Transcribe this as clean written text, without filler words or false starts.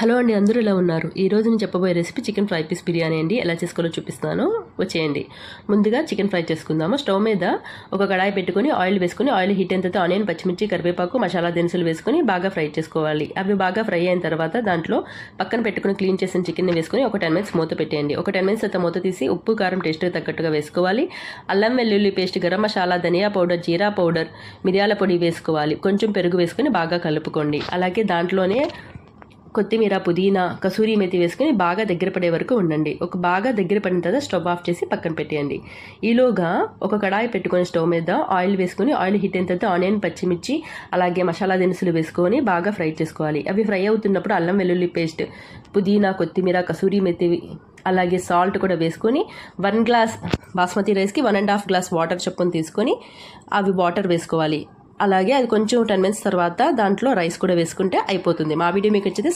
Hello అండి, అందరూ ఎలా ఉన్నారు? ఈరోజు నేను చెప్పబోయే recipe chicken fry piece biryani అండి. ఎలా చేసుకోవాలో చూపిస్తాను, వచ్చేయండి. ముందుగా చికెన్ ఫ్రై చేసుకుందాము. స్టవ్ మీద ఒక కడాయి పెట్టుకుని ఆయిల్ వేసుకుని, ఆయిల్ హీట్ అయిన తర్వాత ఆనియన్, పచ్చిమిర్చి, కరివేపాకు, మసాలా దినుసులు వేసుకుని బాగా ఫ్రై చేసుకోవాలి. అవి బాగా ఫ్రై అయిన తర్వాత దాంట్లో పక్కన పెట్టుకుని క్లీన్ చేసిన చికెన్ని వేసుకుని ఒక 10 మినిట్స్ మూత పెట్టేయండి. ఒక 10 మినిట్స్ తర్వాత మూత తీసి ఉప్పు, కారం టేస్ట్కి తగ్గట్టుగా వేసుకోవాలి. అల్లం వెల్లుల్లి పేస్ట్, గరం మసాలా, ధనియా పౌడర్, జీరా పౌడర్, మిరియాల పొడి వేసుకోవాలి. కొంచెం పెరుగు వేసుకుని బాగా కలుపుకోండి. అలాగే దాంట్లోనే కొత్తిమీర, పుదీనా, కసూరి మేతి వేసుకుని బాగా దగ్గర పడే వరకు ఉండండి. ఒక బాగా దగ్గర పడిన తర్వాత స్టవ్ ఆఫ్ చేసి పక్కన పెట్టేయండి. ఈలోగా ఒక కడాయి పెట్టుకొని స్టవ్ మీద ఆయిల్ వేసుకుని, ఆయిల్ హీట్ అయిన తర్వాత ఆనియన్, పచ్చిమిర్చి, అలాగే మసాలా దినుసులు వేసుకొని బాగా ఫ్రై చేసుకోవాలి. అవి ఫ్రై అవుతున్నప్పుడు అల్లం వెల్లుల్లి పేస్ట్, పుదీనా, కొత్తిమీర, కసూరి మేతి, అలాగే సాల్ట్ కూడా వేసుకొని 1 గ్లాస్ బాస్మతి రైస్కి 1.5 గ్లాస్ వాటర్ చొప్పున తీసుకొని అవి వాటర్ వేసుకోవాలి. అలాగే అది కొంచెం 10 మినిట్స్ తర్వాత దాంట్లో రైస్ కూడా వేసుకుంటే అయిపోతుంది. మా వీడియో మీకు వచ్చింది.